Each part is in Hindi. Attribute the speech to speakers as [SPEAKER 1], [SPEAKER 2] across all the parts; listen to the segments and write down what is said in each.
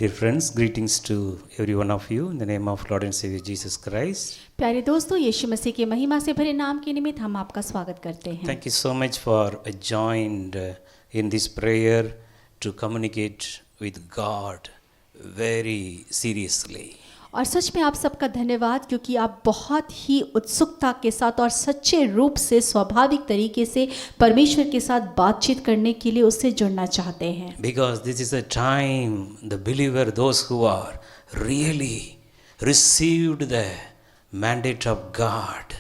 [SPEAKER 1] Dear friends, greetings to every one of you in the name of Lord and Savior Jesus Christ.
[SPEAKER 2] प्यारे दोस्तों, यीशु मसीह के महिमा से भरे नाम के निमित्त हम आपका स्वागत करते हैं।
[SPEAKER 1] Thank you so much for joined in this prayer to communicate with God very seriously.
[SPEAKER 2] और सच में आप सबका धन्यवाद, क्योंकि आप बहुत ही उत्सुकता के साथ और सच्चे रूप से स्वाभाविक तरीके से परमेश्वर के साथ बातचीत करने के लिए उससे जुड़ना चाहते हैं।
[SPEAKER 1] Because this is a time the believer, those who are really received the mandate of God,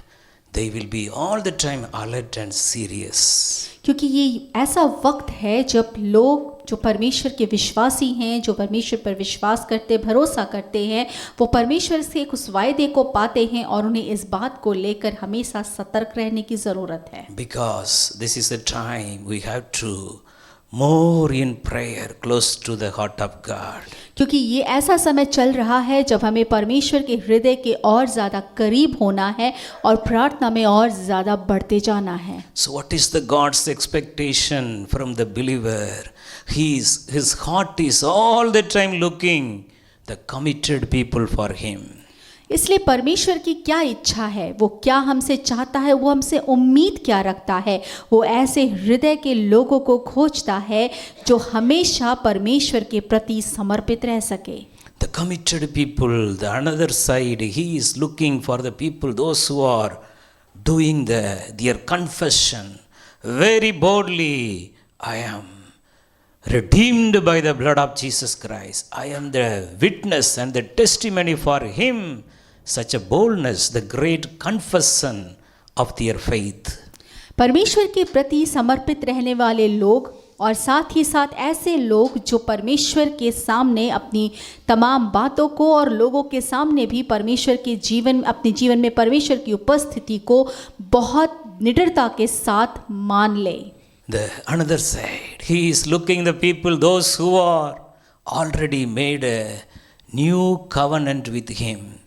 [SPEAKER 1] they will be all the time alert and serious.
[SPEAKER 2] क्योंकि ये ऐसा वक्त है जब लोग जो परमेश्वर के विश्वासी हैं, जो परमेश्वर पर विश्वास करते, भरोसा करते हैं, वो परमेश्वर से उस वायदे को पाते हैं और उन्हें इस बात को लेकर हमेशा सतर्क रहने की ज़रूरत है।
[SPEAKER 1] Because this is a time we have to more in prayer close to the heart of God.
[SPEAKER 2] क्योंकि ये ऐसा समय चल रहा है जब हमें परमेश्वर के हृदय के और ज़्यादा करीब होना है और प्रार्थना में और ज़्यादा बढ़ते जाना है।
[SPEAKER 1] So what is the God's expectation from the believer? His heart is all the time looking the committed people for him.
[SPEAKER 2] इसलिए परमेश्वर की क्या इच्छा है, वो क्या हमसे चाहता है, वो हमसे उम्मीद क्या रखता है, वो ऐसे हृदय के लोगों को खोजता है जो हमेशा परमेश्वर के प्रति समर्पित रह सके।
[SPEAKER 1] The committed people, the another side, he is looking for the people, those who are doing their confession very boldly. I am redeemed by the blood of Jesus Christ. I am the witness and the testimony for him. Such a boldness, the great confession of their faith.
[SPEAKER 2] परमेश्वर के प्रति समर्पित रहने वाले लोग और साथ ही साथ ऐसे लोग जो परमेश्वर के सामने अपनी तमाम बातों को और लोगों के सामने भी परमेश्वर के अपने जीवन में परमेश्वर की उपस्थिति को बहुत निडरता के साथ मान ले।
[SPEAKER 1] The another side, he is looking the people, those who are already made a new covenant with him.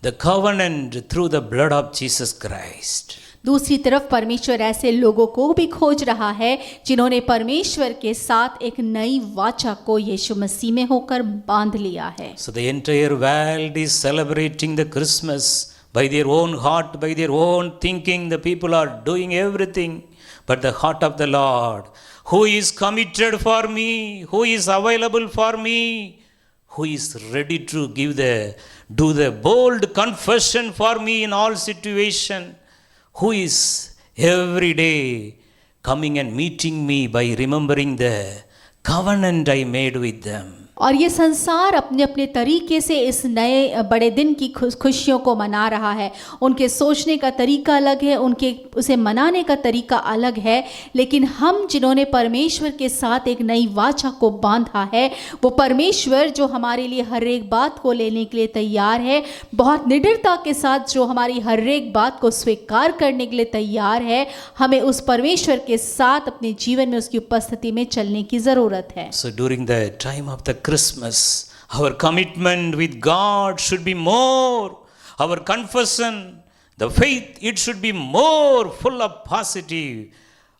[SPEAKER 1] The covenant through the blood of Jesus Christ.
[SPEAKER 2] दूसरी तरफ परमेश्वर ऐसे लोगों को भी खोज रहा है जिन्होंने परमेश्वर के साथ एक नई वाचा को यीशु मसीह में होकर बांध लिया है।
[SPEAKER 1] So the entire world is celebrating the Christmas by their own heart, by their own thinking. The people are doing everything, but the heart of the Lord, who is committed for me, who is available for me, who is ready to do the bold confession for me in all situation, who is every day coming and meeting me by remembering the covenant I made with them.
[SPEAKER 2] और ये संसार अपने अपने तरीके से इस नए बड़े दिन की खुशियों को मना रहा है। उनके सोचने का तरीका अलग है, उनके उसे मनाने का तरीका अलग है, लेकिन हम जिन्होंने परमेश्वर के साथ एक नई वाचा को बांधा है, वो परमेश्वर जो हमारे लिए हर एक बात को लेने के लिए तैयार है, बहुत निडरता के साथ जो हमारी हर एक बात को स्वीकार करने के लिए तैयार है, हमें उस परमेश्वर के साथ अपने जीवन में उसकी उपस्थिति में चलने की ज़रूरत है।
[SPEAKER 1] So during the time of the Christmas, our commitment with God should be more. Our confession, the faith, it should be more full of positive.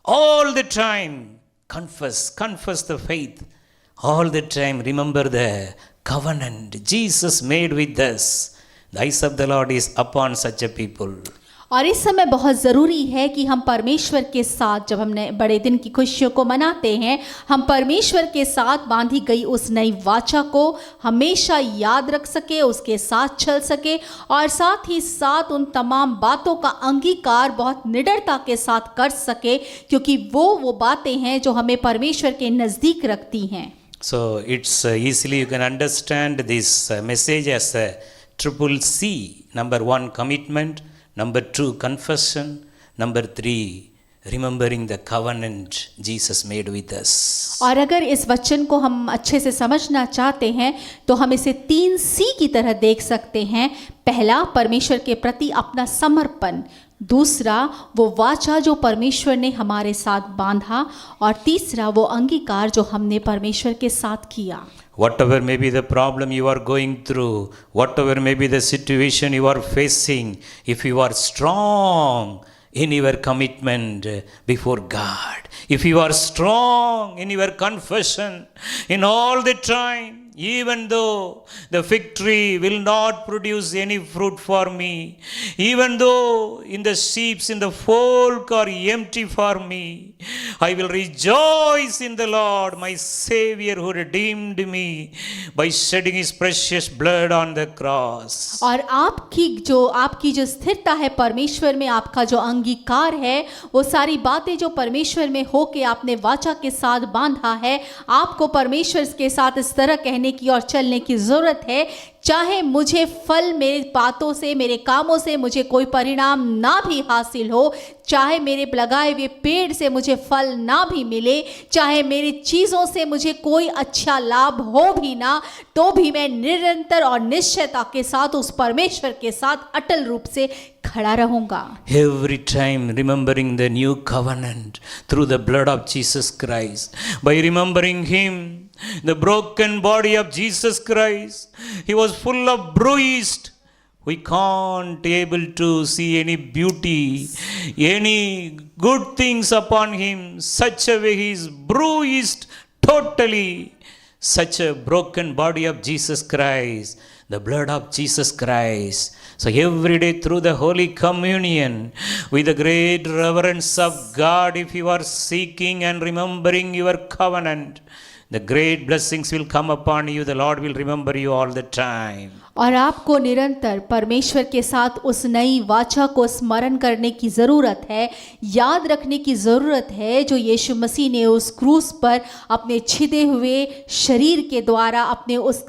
[SPEAKER 1] All the time, confess the faith. All the time, remember the covenant Jesus made with us. The eyes of the Lord is upon such a people.
[SPEAKER 2] और इस समय बहुत ज़रूरी है कि हम परमेश्वर के साथ, जब हमने बड़े दिन की खुशियों को मनाते हैं, हम परमेश्वर के साथ बांधी गई उस नई वाचा को हमेशा याद रख सके, उसके साथ चल सके और साथ ही साथ उन तमाम बातों का अंगीकार बहुत निडरता के साथ कर सके, क्योंकि वो बातें हैं जो हमें परमेश्वर के नज़दीक रखती हैं।
[SPEAKER 1] So it's easily you can understand this message as a triple C. Number 1, commitment. Number 2, confession. Number 3, remembering the covenant Jesus made with us.
[SPEAKER 2] और अगर इस वचन को हम अच्छे से समझना चाहते हैं तो हम इसे 3 सी की तरह देख सकते हैं। पहला, परमेश्वर के प्रति अपना समर्पण। दूसरा, वो वाचा जो परमेश्वर ने हमारे साथ बांधा। और तीसरा, वो अंगीकार जो हमने परमेश्वर के साथ किया।
[SPEAKER 1] Whatever may be the problem you are going through, whatever may be the situation you are facing, if you are strong in your commitment before God, if you are strong in your confession, in all the time even though the fig tree will not produce any fruit for me, even though in the sheep in the fold are empty for me, I will rejoice in the Lord, my Savior who redeemed me by shedding his precious blood on the cross.
[SPEAKER 2] और आपकी जो स्थिरता है परमेश्वर में, आपका जो अंगीकार है, वो सारी बातें जो परमेश्वर में हो के आपने वाचा के साथ बांधा है, आपको परमेश्वर के साथ इस तरह कहने की और चलने की जरूरत है, चाहे मुझे फल मेरे बातों से, मेरे कामों से मुझे कोई परिणाम ना भी हासिल हो, चाहे मेरे लगाए हुए पेड़ से मुझे फल ना भी मिले, चाहे मेरी चीज़ों से मुझे कोई अच्छा लाभ हो भी ना, तो भी मैं निरंतर और निश्चयता के साथ उस परमेश्वर के साथ अटल रूप से खड़ा रहूंगा.
[SPEAKER 1] Every time remembering the new covenant through the blood of Jesus Christ, by remembering him, the broken body of Jesus Christ, he was full of bruised. We can't able to see any beauty, any good things upon him. Such a way he is bruised totally. Such a broken body of Jesus Christ, the blood of Jesus Christ. So every day through the Holy Communion, with the great reverence of God, if you are seeking and remembering your covenant, the great blessings will come upon you. The Lord will remember you all the time.
[SPEAKER 2] और आपको निरंतर परमेश्वर के साथ उस नई वाचा को स्मरण करने की ज़रूरत है, याद रखने की ज़रूरत है, जो यीशु मसीह ने उस क्रूस पर अपने छिदे हुए शरीर के द्वारा, अपने उस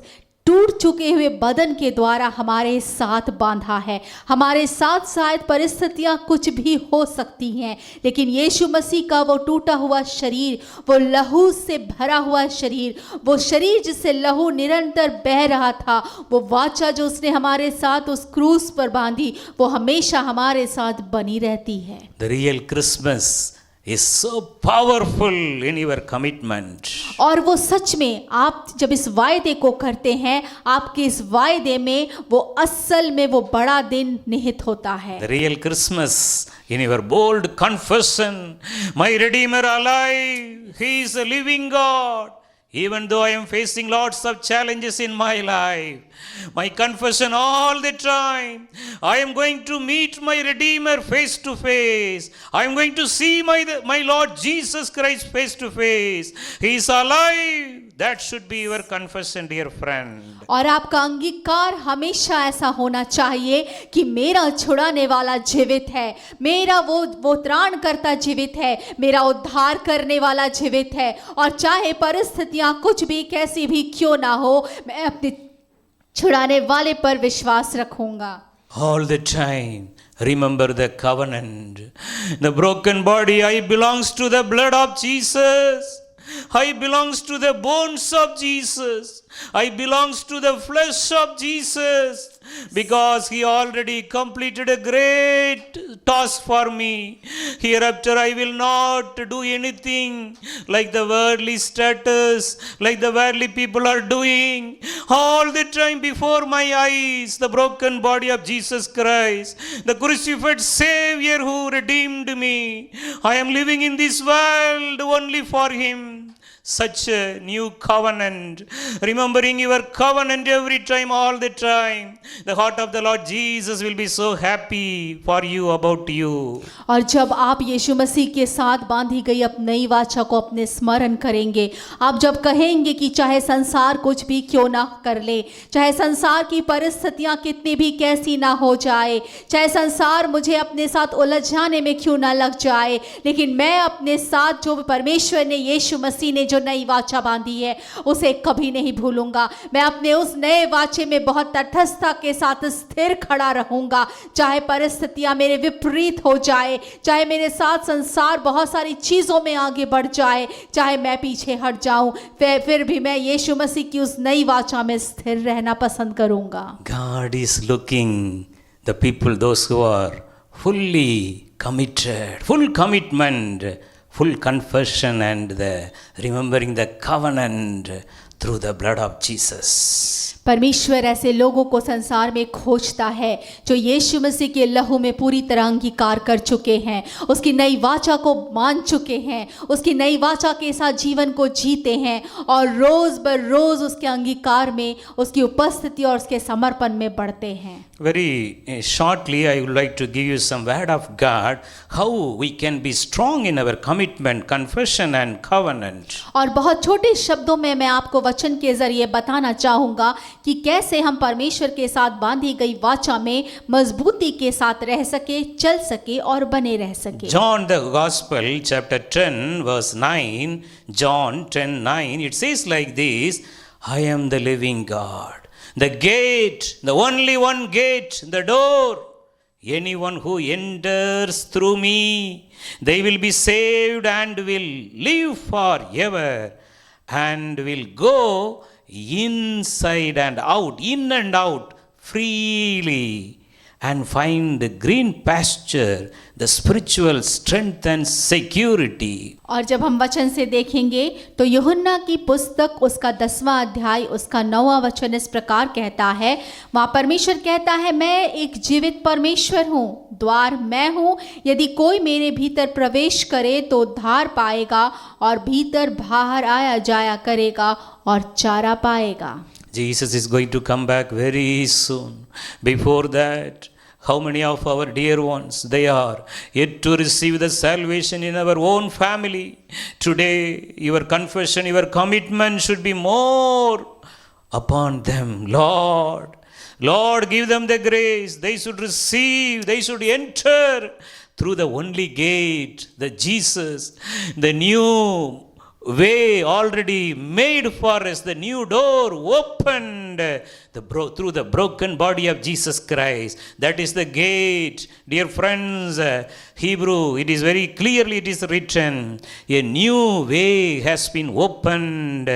[SPEAKER 2] टूट चुके हुए बदन के द्वारा हमारे साथ बांधा है. हमारे साथ शायद परिस्थितियां कुछ भी हो सकती हैं, लेकिन यीशु मसीह का वो टूटा हुआ शरीर, वो लहू से भरा हुआ शरीर, वो शरीर जिससे लहू निरंतर बह रहा था, वो वाचा जो उसने हमारे साथ उस क्रूस पर बांधी, वो हमेशा हमारे साथ बनी रहती है.
[SPEAKER 1] The real Christmas is so powerful in your commitment.
[SPEAKER 2] और वो सच में आप जब इस वायदे को करते हैं, आपके इस वायदे में वो असल में वो बड़ा दिन निहित होता है.
[SPEAKER 1] The real Christmas in your bold confession, my Redeemer alive, he is a living God. Even though I am facing lots of challenges in my life, my confession all the time, I am going to meet my Redeemer face to face. I am going to see my Lord Jesus Christ face to face. He is alive. That should be your confession, dear friend.
[SPEAKER 2] और आपका अंगीकार हमेशा ऐसा होना चाहिए कि मेरा छुड़ाने वाला जीवित है, मेरा वो त्राणकर्ता जीवित है, मेरा उद्धार करने वाला जीवित है, और चाहे परिस्थितियां कुछ भी कैसी भी क्यों ना हो, मैं अपने छुड़ाने वाले पर विश्वास रखूंगा.
[SPEAKER 1] All the time remember the covenant. The broken body, I belongs to the blood of Jesus. I belongs to the bones of Jesus. I belongs to the flesh of Jesus, because he already completed a great task for me. Hereafter I will not do anything like the worldly status, like the worldly people are doing. All the time before my eyes, the broken body of Jesus Christ, the crucified Savior who redeemed me. I am living in this world only for him. Such a new covenant, remembering your covenant every time, all the time. The heart of the Lord Jesus will be so happy for you, about you.
[SPEAKER 2] और जब आप यीशु मसीह के साथ बांधी गई अपनी नई वाचा को अपने स्मरण करेंगे, आप जब कहेंगे कि चाहे संसार कुछ भी क्यों ना कर ले, चाहे संसार की परिस्थितियां कितनी भी कैसी ना हो जाए, चाहे संसार मुझे अपने साथ उलझाने में क्यों ना लग जाए, लेकिन मैं अपने साथ जो परमेश्वर ने, यीशु मसीह ने जो नई वाचा बांधी है, उसे कभी नहीं भूलूंगा. मैं अपने उस नए वाचे में बहुत तटस्थता के साथ स्थिर खड़ा रहूंगा, चाहे परिस्थितियां मेरे विपरीत हो जाए, चाहे मेरे साथ संसार बहुत सारी चीजों में आगे बढ़ जाए, चाहे मैं पीछे हट जाऊं, फिर भी मैं यीशु मसीह की उस नई वाचा में स्थिर रहना पसंद करूंगा.
[SPEAKER 1] God is looking the people, those who are fully committed, full commitment, full confession, and the remembering the covenant through the blood of Jesus.
[SPEAKER 2] परमेश्वर ऐसे लोगों को संसार में खोजता है जो यीशु मसीह के लहू में पूरी तरह अंगीकार कर चुके हैं, उसकी नई वाचा को मान चुके हैं, उसकी नई वाचा के साथ जीवन को जीते हैं और रोज बर रोज उसके अंगीकार में, उसकी उपस्थिति और उसके समर्पण में बढ़ते हैं।
[SPEAKER 1] Very shortly, I would like to give you some word of God, how we can be strong in our commitment, confession and covenant.
[SPEAKER 2] और बहुत छोटे शब्दों में मैं आपको वचन के जरिए बताना चाहूँगा कि कैसे हम परमेश्वर के साथ बांधी गई वाचा में मजबूती के साथ रह सके, चल सके और बने रह सके।
[SPEAKER 1] John the Gospel, chapter 10, verse 9, John 10:9, it says like this, I am the living God. The gate, the only one gate, the door. Anyone who enters through me, they will be saved and will live forever and will go inside and out, in and out freely and find the green pasture, the spiritual strength and security.
[SPEAKER 2] और जब हम वचन से देखेंगे तो यूहन्ना की पुस्तक उसका 10वां अध्याय उसका 9वां वचन इस प्रकार कहता है, वहाँ परमेश्वर कहता है, मैं एक जीवित परमेश्वर हूँ, द्वार मैं हूँ, यदि कोई मेरे भीतर प्रवेश करे तो उद्धार पाएगा और भीतर बाहर आया जाया करेगा और चारा पाएगा।
[SPEAKER 1] Jesus is going to come back very soon. Before that, how many of our dear ones, they are yet to receive the salvation in our own family. Today, your confession, your commitment should be more upon them. Lord, Lord, give them the grace. They should receive, they should enter through the only gate, the Jesus, the new way already made for us, the new door opened through the broken body of Jesus Christ. That is the gate. Dear friends, Hebrew, it is very clearly it is written, a new way has been opened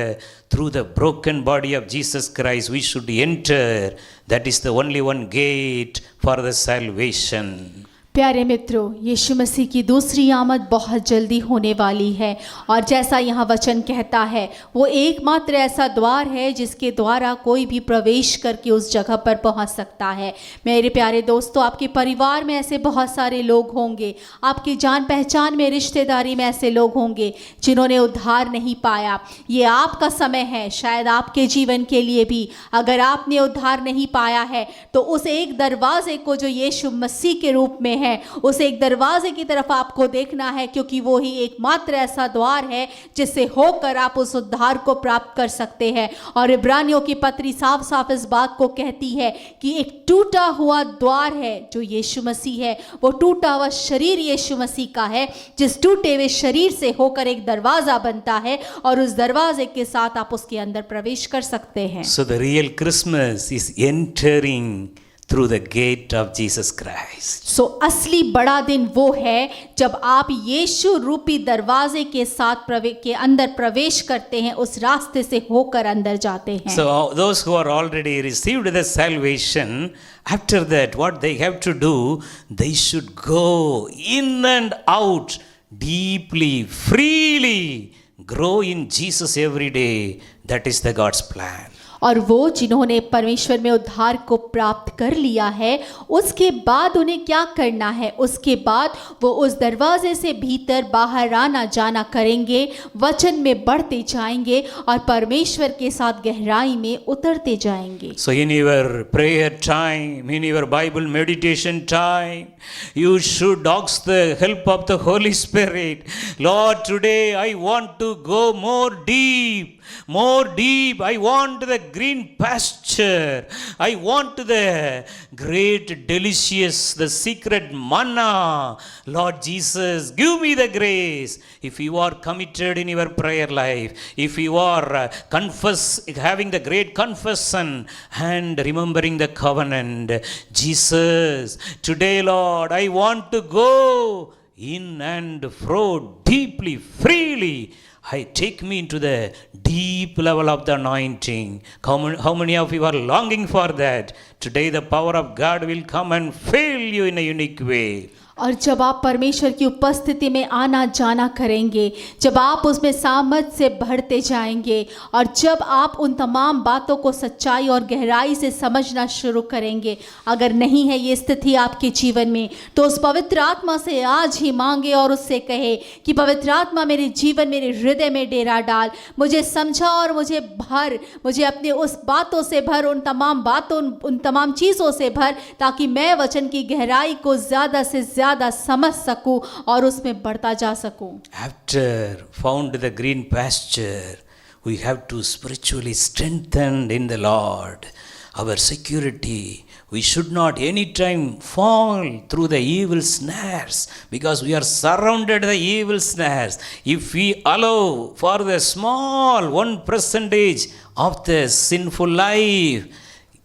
[SPEAKER 1] through the broken body of Jesus Christ. We should enter. That is the only one gate for the salvation.
[SPEAKER 2] प्यारे मित्रों, यीशु मसीह की दूसरी आमद बहुत जल्दी होने वाली है और जैसा यहाँ वचन कहता है, वो एकमात्र ऐसा द्वार है जिसके द्वारा कोई भी प्रवेश करके उस जगह पर पहुँच सकता है। मेरे प्यारे दोस्तों, आपके परिवार में ऐसे बहुत सारे लोग होंगे, आपकी जान पहचान में, रिश्तेदारी में ऐसे लोग होंगे जिन्होंने उद्धार नहीं पाया। ये आपका समय है, शायद आपके जीवन के लिए भी। अगर आपने उद्धार नहीं पाया है तो उस एक दरवाजे को जो यीशु मसीह के रूप में है, उस एक दरवाजे की तरफ आपको देखना है, क्योंकि वो ही एकमात्र ऐसा द्वार है जिससे होकर आप उस उद्धार को प्राप्त कर सकते हैं। और इब्रानियों की पत्री साफ साफ इस बात को कहती है कि एक टूटा हुआ द्वार है जो यीशु मसीह है, वो टूटा हुआ शरीर यीशु मसीह का है, जिस टूटे हुए शरीर से होकर एक दरवाजा बनता है और उस दरवाजे के साथ आप उसके अंदर प्रवेश कर सकते हैं।
[SPEAKER 1] So the real Christmas is entering through the gate of Jesus Christ.
[SPEAKER 2] सो असली बड़ा दिन वो है जब आप यीशु रूपी दरवाजे के साथ के अंदर प्रवेश करते हैं, उस रास्ते से होकर अंदर जाते हैं।
[SPEAKER 1] So those who are already received the salvation, after that what they have to do, they should go in and out deeply, freely, grow in Jesus every day. That is the God's plan.
[SPEAKER 2] और वो जिन्होंने परमेश्वर में उद्धार को प्राप्त कर लिया है, उसके बाद उन्हें क्या करना है? उसके बाद वो उस दरवाजे से भीतर बाहर आना जाना करेंगे, वचन में बढ़ते जाएंगे और परमेश्वर के साथ गहराई में उतरते जाएंगे।
[SPEAKER 1] So in your prayer time, in your Bible meditation time, you should ask the help of the Holy Spirit. Lord, today I want to go more deep. More deep. I want the green pasture. I want the great, delicious, the secret manna. Lord Jesus, give me the grace. If you are committed in your prayer life, if you are having the great confession and remembering the covenant, Jesus, today, Lord, I want to go in and fro deeply, freely. I take me into the deep level of the anointing. How many of you are longing for that? Today the power of God will come and fill you in a unique way.
[SPEAKER 2] और जब आप परमेश्वर की उपस्थिति में आना जाना करेंगे, जब आप उसमें सामर्थ से बढ़ते जाएंगे और जब आप उन तमाम बातों को सच्चाई और गहराई से समझना शुरू करेंगे, अगर नहीं है ये स्थिति आपके जीवन में, तो उस पवित्र आत्मा से आज ही मांगे और उससे कहे कि पवित्र आत्मा मेरे जीवन, मेरे हृदय में डेरा डाल, मुझे समझा और मुझे भर, मुझे अपने उस बातों से भर, उन तमाम बातों, उन तमाम चीज़ों से भर, ताकि मैं वचन की गहराई को ज़्यादा से ज़्यादा समझ सकूं और उसमें बढ़ता जा सकूं।
[SPEAKER 1] After found the green pasture, we have to spiritually strengthen in the Lord our security. We should not any time fall through the evil snares, because we are surrounded the evil snares. If we allow for the small 1% of the sinful life,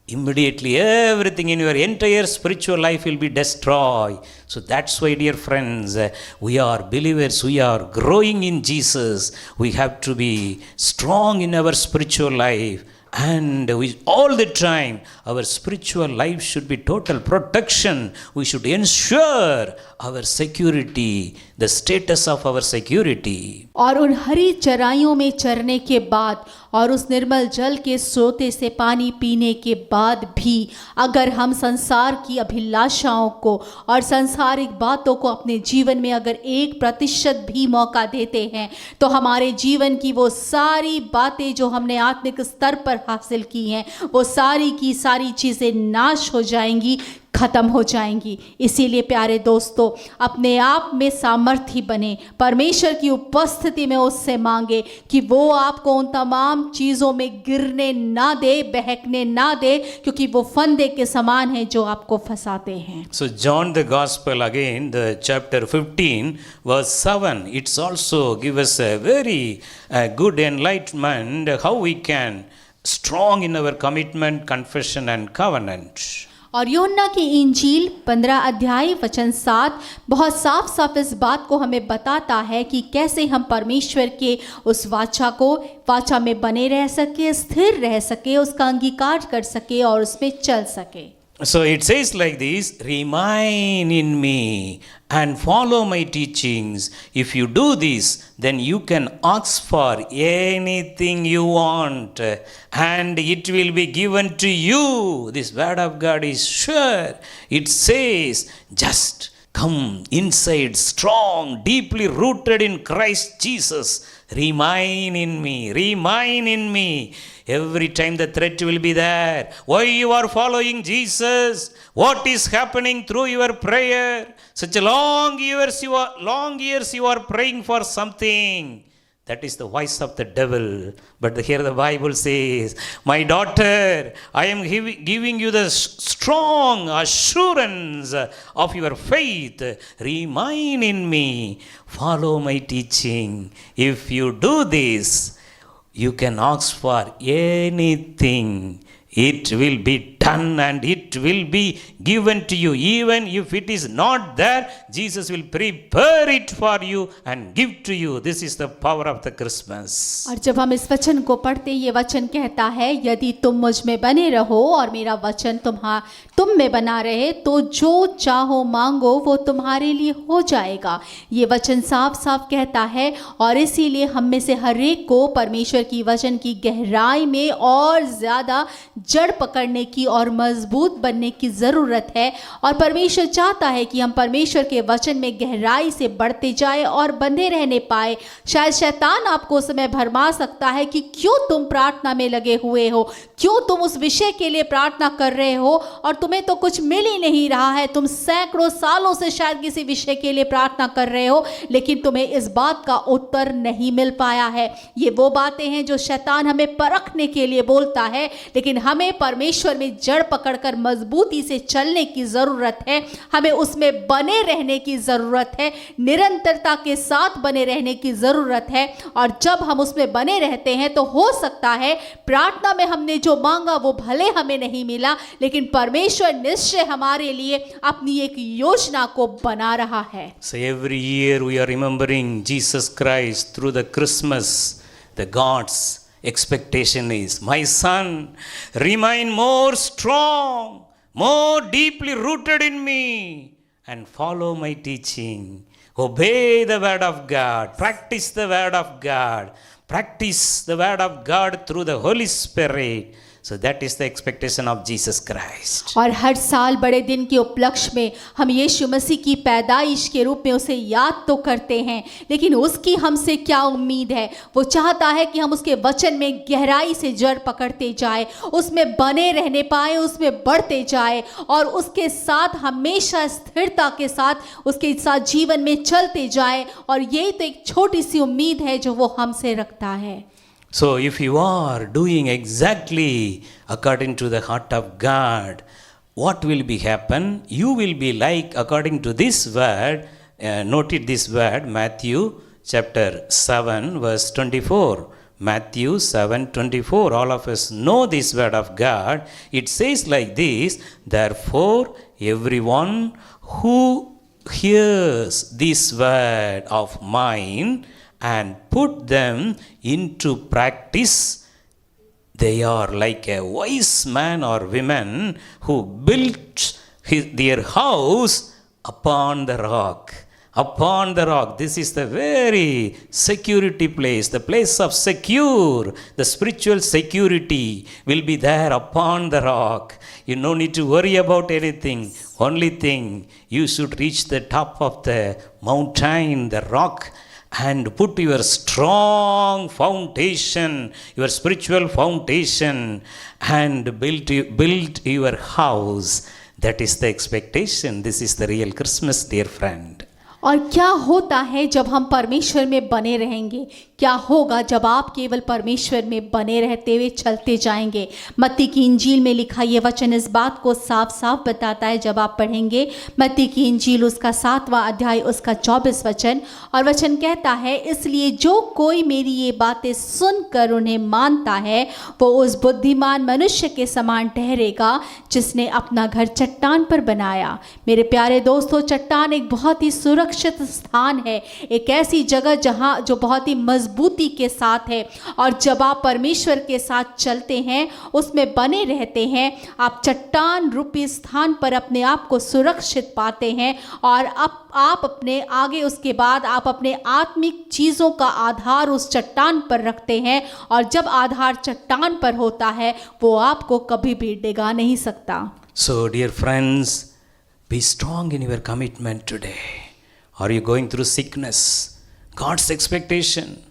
[SPEAKER 1] immediately everything in your entire spiritual life will be destroyed. So that's why, dear friends, we are believers, we are growing in Jesus. We have to be strong in our spiritual life, and we all the time our spiritual life should be total protection. We should ensure our security, the status of our security.
[SPEAKER 2] और उन हरी चराइयों में चरने के बाद और उस निर्मल जल के सोते से पानी पीने के बाद भी अगर हम संसार की अभिलाषाओं को और सांसारिक बातों को अपने जीवन में अगर 1% भी मौका देते हैं, तो हमारे जीवन की वो सारी बातें जो हमने आत्मिक स्तर पर हासिल की हैं, वो सारी की सारी चीज़ें नाश हो जाएंगी, खत्म हो जाएंगी। इसीलिए प्यारे दोस्तों, अपने आप में सामर्थ्य बने, परमेश्वर की उपस्थिति में उससे मांगे कि वो आपको उन तमाम चीज़ों में गिरने ना दे, बहकने ना दे, क्योंकि वो फंदे के समान है जो आपको फंसाते हैं।
[SPEAKER 1] So John the Gospel again, the chapter 15 verse 7, it's also give us a very good enlightenment how we can strong in our commitment, confession and covenant.
[SPEAKER 2] और यूहन्ना की इंजील 15 अध्याय वचन 7 बहुत साफ साफ इस बात को हमें बताता है कि कैसे हम परमेश्वर के उस वाचा में बने रह सके, स्थिर रह सके, उसका अंगीकार कर सके और उसमें चल सके।
[SPEAKER 1] So it says like this, remain in me and follow my teachings. If you do this, then you can ask for anything you want and it will be given to you. This word of God is sure. It says, just come inside, strong, deeply rooted in Christ Jesus. Remain in me, remain in me. Every time the threat will be there. Why you are following Jesus? What is happening through your prayer? Such a long years you are praying for something. That is the voice of the devil. But here the Bible says, my daughter, I am giving you the strong assurance of your faith. Remain in me. Follow my teaching. If you do this, you can ask for anything. It will be done and it will be given to you. Even if it is not there, Jesus will prepare it for you and give to you. This is the power of the Christmas.
[SPEAKER 2] और जब हम इस वचन को पढ़ते, ये वचन कहता है, यदि तुम मुझ में बने रहो और मेरा वचन तुम में बना रहे, तो जो चाहो मांगो वो तुम्हारे लिए हो जाएगा। ये वचन साफ साफ कहता है और इसीलिए हम में से हर एक को परमेश्वर की वचन की गहराई में और ज़्यादा जड़ पकड़ने की और मजबूत बनने की ज़रूरत है। और परमेश्वर चाहता है कि हम परमेश्वर के वचन में गहराई से बढ़ते जाए और बंधे रहने पाए। शायद शैतान आपको उस समय भरमा सकता है कि क्यों तुम प्रार्थना में लगे हुए हो, क्यों तुम उस विषय के लिए प्रार्थना कर रहे हो और तुम्हें तो कुछ मिल ही नहीं रहा है। तुम सैकड़ों सालों से शायद किसी विषय के लिए प्रार्थना कर रहे हो, लेकिन तुम्हें इस बात का उत्तर नहीं मिल पाया है। ये वो बातें हैं जो शैतान हमें परखने के लिए बोलता है, लेकिन हमें परमेश्वर में जड़ पकड़कर मजबूती से चलने की ज़रूरत है। हमें उसमें बने रहने की ज़रूरत है, निरंतरता के साथ बने रहने की ज़रूरत है। और जब हम उसमें बने रहते हैं तो हो सकता है प्रार्थना में हमने जो मांगा वो भले हमें नहीं मिला, लेकिन परमेश्वर निश्चय हमारे लिए अपनी एक योजना को बना रहा है।
[SPEAKER 1] So every year we are remembering Jesus Christ through the Christmas. The God's expectation is, my son, remain more strong, more deeply rooted in me, and follow my teaching. Obey the word of God. Practice the word of God. Practice the word of God through the Holy Spirit. So that is the expectation of Jesus Christ.
[SPEAKER 2] और हर साल बड़े दिन के उपलक्ष्य में हम यीशु मसीह की पैदाइश के रूप में उसे याद तो करते हैं, लेकिन उसकी हमसे क्या उम्मीद है? वो चाहता है कि हम उसके वचन में गहराई से जड़ पकड़ते जाए, उसमें बने रहने पाए, उसमें बढ़ते जाए और उसके साथ हमेशा स्थिरता के साथ उसके साथ जीवन में चलते जाए। और यही तो एक छोटी सी उम्मीद है जो वो हमसे रखता है।
[SPEAKER 1] So if you are doing exactly according to the heart of God, what will be happen? You will be like according to this word, noted this word, Matthew chapter 7 verse 24. Matthew 7:24. All of us know this word of God. It says like this, therefore everyone who hears this word of mine and put them into practice, they are like a wise man or woman who built their house upon the rock. Upon the rock. This is the very security place, the place of secure. The spiritual security will be there upon the rock. You no need to worry about anything. Only thing, you should reach the top of the mountain, the rock, and put your strong foundation, your spiritual foundation, and build your house. That is the expectation. This is the real Christmas, dear friend.
[SPEAKER 2] और क्या होता है जब हम परमेश्वर में बने रहेंगे? क्या होगा जब आप केवल परमेश्वर में बने रहते हुए चलते जाएंगे? मत्ती की इंजील में लिखा ये वचन इस बात को साफ साफ बताता है। जब आप पढ़ेंगे मत्ती की इंजील उसका 7वां अध्याय उसका 24 वचन, और वचन कहता है, इसलिए जो कोई मेरी ये बातें सुनकर उन्हें मानता है वो उस बुद्धिमान मनुष्य के समान ठहरेगा जिसने अपना घर चट्टान पर बनाया। मेरे प्यारे दोस्तों, चट्टान एक बहुत ही सुरक्षित स्थान है, एक ऐसी जगह जहाँ जो बहुत ही मजबूती के साथ है। और जब आप परमेश्वर के साथ चलते हैं, उसमें बने रहते हैं, आप चट्टान रूपी स्थान पर अपने आप को सुरक्षित पाते हैं। और अब आप अपने आगे उसके बाद आप अपने आत्मिक चीज़ों का आधार उस चट्टान पर रखते हैं, और जब आधार चट्टान पर होता है वो आपको कभी भी डिगा नहीं सकता।
[SPEAKER 1] So dear friends, be strong in your commitment today. Are you going through sickness? God's expectation,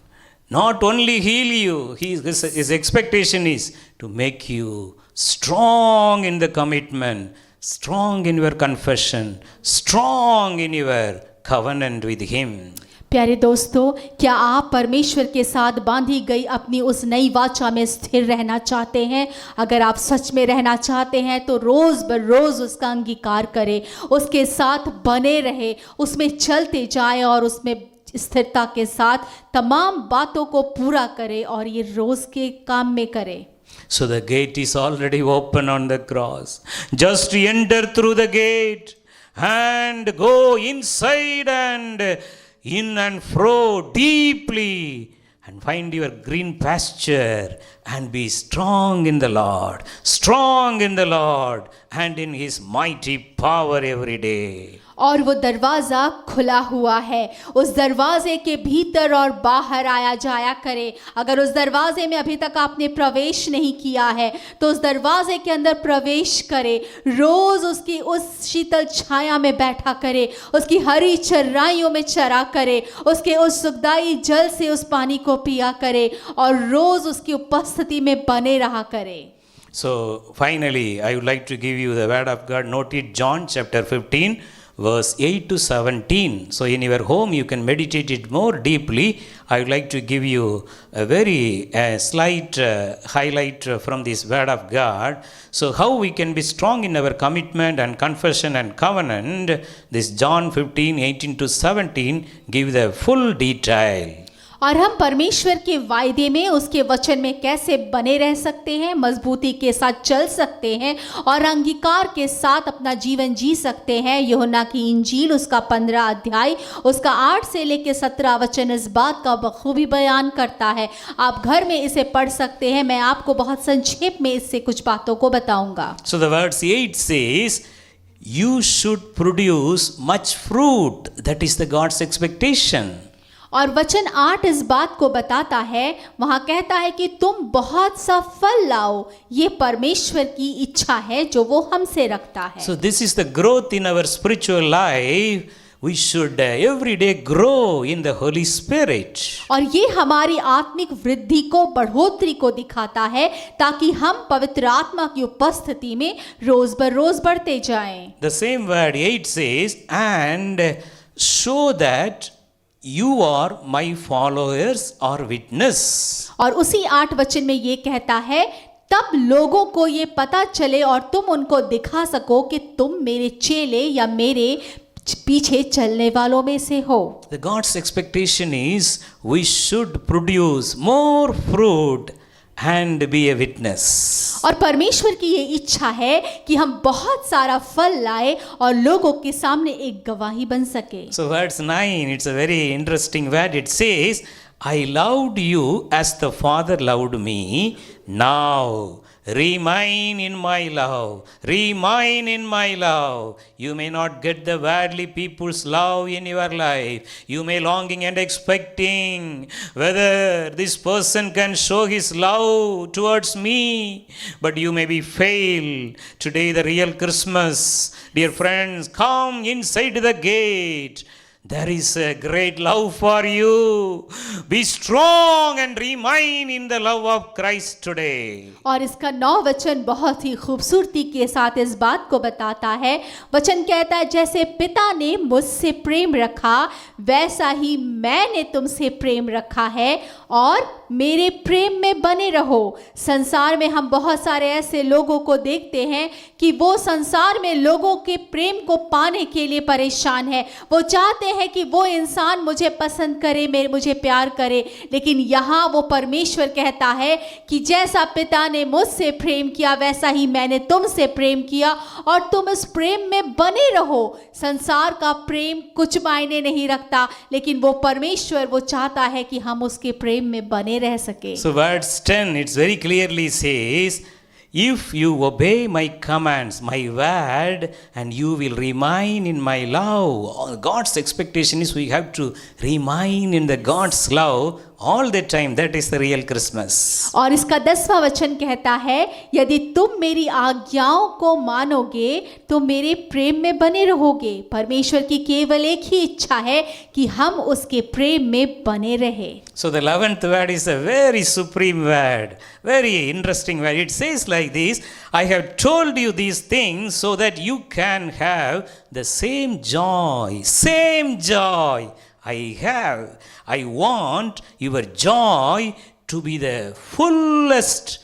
[SPEAKER 1] not only heal you, his expectation is to make you strong in the commitment, strong in your confession, strong in your covenant with him.
[SPEAKER 2] प्यारे दोस्तों, क्या आप परमेश्वर के साथ बांधी गई अपनी उस नई वाचा में स्थिर रहना चाहते हैं? अगर आप सच में रहना चाहते हैं तो रोज़ बरोज़ उसका अंगीकार करें, उसके साथ बने रहे, उसमें चलते जाएं और उसमें स्थिरता के साथ तमाम बातों को पूरा करें और ये रोज़ के काम में करें।
[SPEAKER 1] So the gate is already open on the cross. Just enter through the gate and go inside and in and fro deeply and find your green pasture and be strong in the Lord, strong in the Lord and in his mighty power every day.
[SPEAKER 2] और वो दरवाज़ा खुला हुआ है, उस दरवाज़े के भीतर और बाहर आया जाया करे। अगर उस दरवाज़े में अभी तक आपने प्रवेश नहीं किया है तो उस दरवाज़े के अंदर प्रवेश करे, रोज़ उसकी उस शीतल छाया में बैठा करे, उसकी हरी चराइयों में चरा करे, उसके उस सुखदाई जल से उस पानी को पिया करे और रोज़ उसकी उपस्थिति में बने रहा करे।
[SPEAKER 1] So finally, I would like to give you the word of God. Note it, John chapter 15. Verse 8 to 17. So in your home you can meditate it more deeply. I would like to give you a very slight highlight from this word of God. So how we can be strong in our commitment and confession and covenant. This John 15, 18 to 17 give the full detail.
[SPEAKER 2] और हम परमेश्वर के वायदे में उसके वचन में कैसे बने रह सकते हैं, मजबूती के साथ चल सकते हैं और अंगीकार के साथ अपना जीवन जी सकते हैं। यूहन्ना की इंजील उसका 15 अध्याय उसका 8 से लेकर 17 वचन इस बात का बखूबी बयान करता है। आप घर में इसे पढ़ सकते हैं। मैं आपको बहुत संक्षेप में इससे कुछ बातों को बताऊंगा।
[SPEAKER 1] So the verse 8 says, you should produce much fruit. That is the God's expectation.
[SPEAKER 2] और वचन 8 इस बात को बताता है, वहाँ कहता है कि तुम बहुत सा फल लाओ, ये परमेश्वर की इच्छा है जो वो हमसे रखता है।
[SPEAKER 1] So this is the growth in our spiritual life. We should every day grow in the Holy Spirit.
[SPEAKER 2] और ये हमारी आत्मिक वृद्धि को, बढ़ोतरी को दिखाता है, ताकि हम पवित्र आत्मा की उपस्थिति में रोज बरोज बढ़ते जाएं।
[SPEAKER 1] The same word 8 says, and show that you are my followers or witness.
[SPEAKER 2] और उसी 8 वचन में ये कहता है, तब लोगों को ये पता चले और तुम उनको दिखा सको कि तुम मेरे चेले या मेरे पीछे चलने वालों में से हो।
[SPEAKER 1] The God's expectation is we should produce more fruit and be a witness.
[SPEAKER 2] और परमेश्वर की ये इच्छा है कि हम बहुत सारा फल लाए और लोगों के सामने एक गवाही बन सके।
[SPEAKER 1] So verse 9, it's a very interesting word. It says, I loved you as the Father loved me. Now remain in my love. Remain in my love. You may not get the worldly people's love in your life. You may longing and expecting whether this person can show his love towards me. But you may be failed. Today the real Christmas. Dear friends, come inside the gate. There is a great love for you. Be strong and remain in the love of Christ today.
[SPEAKER 2] और इसका 9 वचन बहुत ही खूबसूरती के साथ इस बात को बताता है। वचन कहता है, जैसे पिता ने मुझसे प्रेम रखा, वैसा ही मैंने तुमसे प्रेम रखा है, और मेरे प्रेम में बने रहो। संसार में हम बहुत सारे ऐसे लोगों को देखते हैं कि वो संसार में लोगों के प्रेम को पाने के लिए परेशान है। वो चाहते हैं कि वो इंसान मुझे पसंद करे, मुझे प्यार करे, लेकिन यहाँ वो परमेश्वर कहता है कि जैसा पिता ने मुझसे प्रेम किया, वैसा ही मैंने तुमसे प्रेम किया, और तुम इस प्रेम में बने रहो। संसार का प्रेम कुछ मायने नहीं रखता, लेकिन वो परमेश्वर वो चाहता है कि हम उसके प्रेम में बने रह सके।
[SPEAKER 1] So verse 10, it's very clearly says, if you obey my commands, my word, and you will remain in my love. God's expectation is we have to remain in the God's love all the time. That is the real Christmas.
[SPEAKER 2] और इसका 10वां वचन कहता है, यदि तुम मेरी आज्ञाओं को मानोगे तो मेरे प्रेम में बने रहोगे। परमेश्वर की केवल एक ही इच्छा है कि हम उसके प्रेम में बने रहे।
[SPEAKER 1] So the 11th word is a very supreme word, very interesting word. It says like this, I have told you these things so that you can have the same joy I have. I want your joy to be the fullest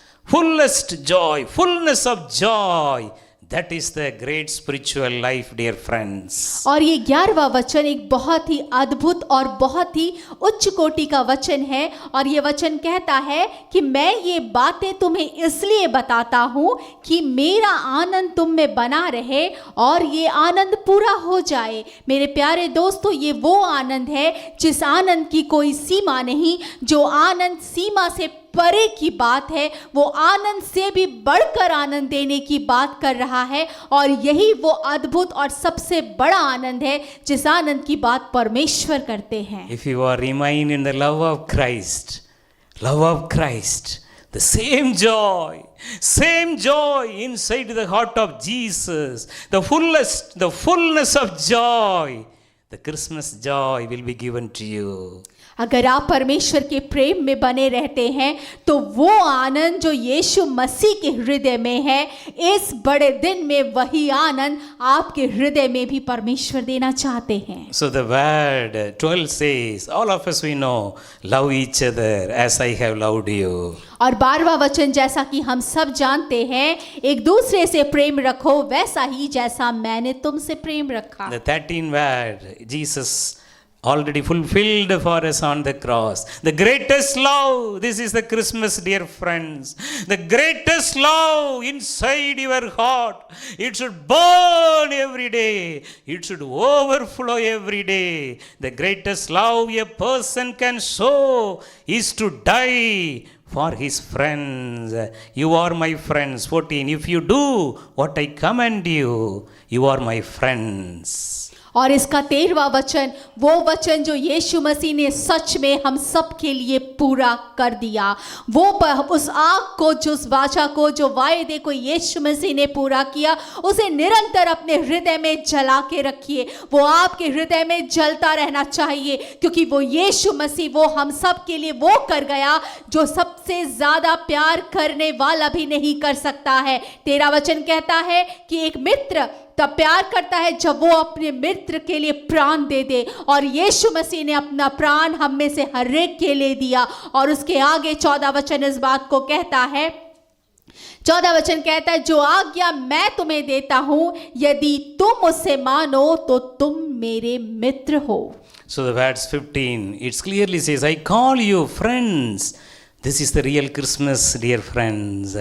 [SPEAKER 1] joy, fullness of joy. That is the great spiritual life, dear friends.
[SPEAKER 2] और ये 11वां वचन एक बहुत ही अद्भुत और बहुत ही उच्च कोटि का वचन है, और ये वचन कहता है कि मैं ये बातें तुम्हें इसलिए बताता हूँ कि मेरा आनंद तुम में बना रहे और ये आनंद पूरा हो जाए। मेरे प्यारे दोस्तों, ये वो आनंद है जिस आनंद की कोई सीमा नहीं, जो आनंद सीमा से परे की बात है, वो आनंद से भी बढ़कर आनंद देने की बात कर रहा है, और यही वो अद्भुत और सबसे बड़ा आनंद है जिस आनंद की बात परमेश्वर करते हैं।
[SPEAKER 1] If you are remain in the love of Christ, the same joy inside the heart of Jesus, the fullness of joy, the Christmas joy will be given to you.
[SPEAKER 2] अगर आप परमेश्वर के प्रेम में बने रहते हैं तो वो आनंद जो यीशु मसीह के हृदय में है, इस बड़े दिन में वही आनंद आपके हृदय में भी परमेश्वर देना चाहते हैं।
[SPEAKER 1] So the word 12 says, all of us we know, love each other as I have loved you.
[SPEAKER 2] और 12वां वचन, जैसा कि हम सब जानते हैं, एक दूसरे से प्रेम रखो वैसा ही जैसा मैंने तुमसे प्रेम रखा।
[SPEAKER 1] The 13th word, Jesus already fulfilled for us on the cross. The greatest love, this is the Christmas, dear friends. The greatest love inside your heart. It should burn every day. It should overflow every day. The greatest love a person can show is to die for his friends. You are my friends. 14. If you do what I command you, you are my friends.
[SPEAKER 2] और इसका 13वां वचन, वो वचन जो यीशु मसीह ने सच में हम सब के लिए पूरा कर दिया, वो उस आग को, जो उस वाचा को, जो वायदे को यीशु मसीह ने पूरा किया, उसे निरंतर अपने हृदय में जला के रखिए। वो आपके हृदय में जलता रहना चाहिए, क्योंकि वो यीशु मसीह वो हम सब के लिए वो कर गया जो सबसे ज्यादा प्यार करने वाला भी नहीं कर सकता है। 13 वचन कहता है कि एक मित्र तब प्यार करता है जब वो अपने मित्र के लिए प्राण दे दे, और यीशु मसीह ने अपना प्राण हम में से हर एक के लिए दिया। और उसके आगे 14 वचन इस बात को कहता है, 14 वचन कहता है, जो आज्ञा मैं तुम्हें देता हूं, यदि तुम उससे मानो तो तुम मेरे मित्र हो।
[SPEAKER 1] So the verse 15, it clearly says, I call you friends. This is the real Christmas, dear friends.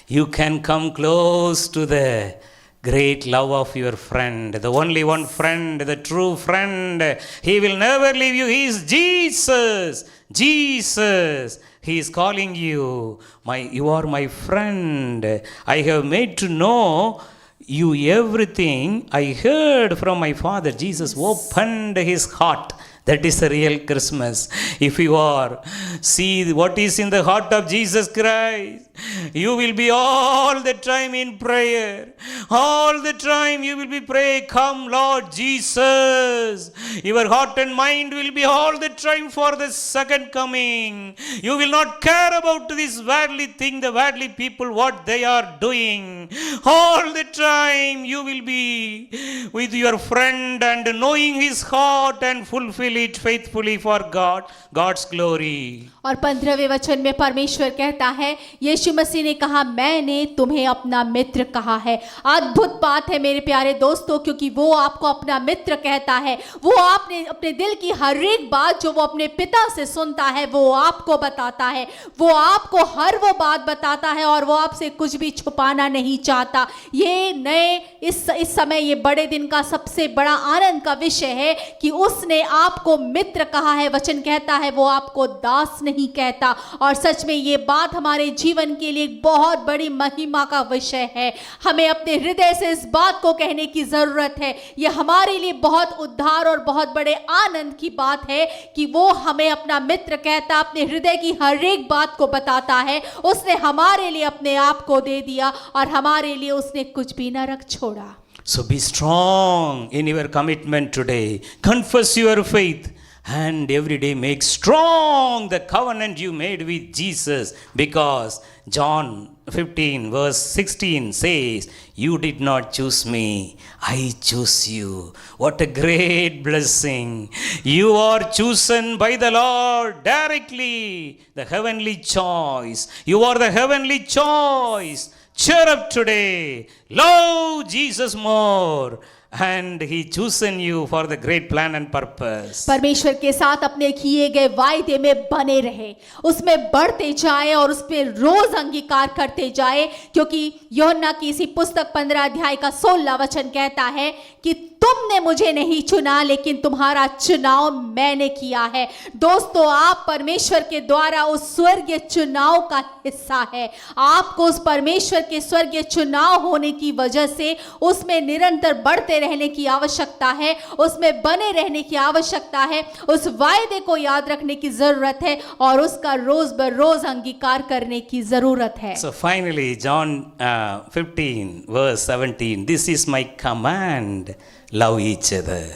[SPEAKER 1] You can come close to the great love of your friend, the only one friend, the true friend. He will never leave you. He is Jesus. Jesus. He is calling you. You are my friend. I have made to know you everything I heard from my Father. Jesus opened his heart. That is the real Christmas. If you are, see what is in the heart of Jesus Christ, you will be all the time in prayer. All the time you will be praying, come Lord Jesus. Your heart and mind will be all the time for the second coming. You will not care about this worldly thing, the worldly people, what they are doing. All the time you will be with your friend and knowing his heart and fulfill it faithfully for God, God's glory.
[SPEAKER 2] और 15वें वचन में परमेश्वर कहता है, यीशु मसीह ने कहा, मैंने तुम्हें अपना मित्र कहा है। अद्भुत बात है मेरे प्यारे दोस्तों, क्योंकि वो आपको अपना मित्र कहता है। वो आपने अपने दिल की हर एक बात जो वो अपने पिता से सुनता है वो आपको बताता है। वो आपको हर वो बात बताता है और वो आपसे कुछ भी छुपाना नहीं चाहता। ये नए इस समय ये बड़े दिन का सबसे बड़ा आनंद का विषय है कि उसने आपको मित्र कहा है। वचन कहता है वो आपको दास नहीं कहता। और सच में ये बात हमारे जीवन के लिए बहुत बड़ी महिमा का विषय है। हमें अपने हृदय से इस बात को कहने की जरूरत है। ये हमारे लिए बहुत उद्धार और बहुत बड़े आनंद की बात है कि वो हमें अपना मित्र कहता, अपने हृदय की हर एक बात को बताता है। उसने हमारे लिए अपने आप को दे दिया और हमारे लिए उसने कुछ भी न रख छोड़ा।
[SPEAKER 1] So be strong in your commitment today. Confess your faith. And every day make strong the covenant you made with Jesus, because John 15 verse 16 says, you did not choose me, I chose you. What a great blessing. You are chosen by the Lord directly, the heavenly choice. You are the heavenly choice. Cheer up today. Love Jesus more. And he chosen you for the great plan and purpose.
[SPEAKER 2] परमेश्वर के साथ अपने किए गए वायदे में बने रहे, उसमें बढ़ते जाए और उस पर रोज अंगीकार करते जाए, क्योंकि यूहन्ना की इसी पुस्तक 15 अध्याय का 16 वचन कहता है कि तुमने मुझे नहीं चुना लेकिन तुम्हारा चुनाव मैंने किया है। दोस्तों, आप परमेश्वर के द्वारा उस स्वर्गीय चुनाव का हिस्सा है। आपको उस परमेश्वर के स्वर्गीय चुनाव होने की वजह से उसमें निरंतर बढ़ते रहने की आवश्यकता है, उसमें बने रहने की आवश्यकता है, उस वायदे को याद रखने की जरूरत है और उसका रोज बरोज अंगीकार करने की जरूरत है।
[SPEAKER 1] So finally, John 15 verse 17, this is my command, love each other.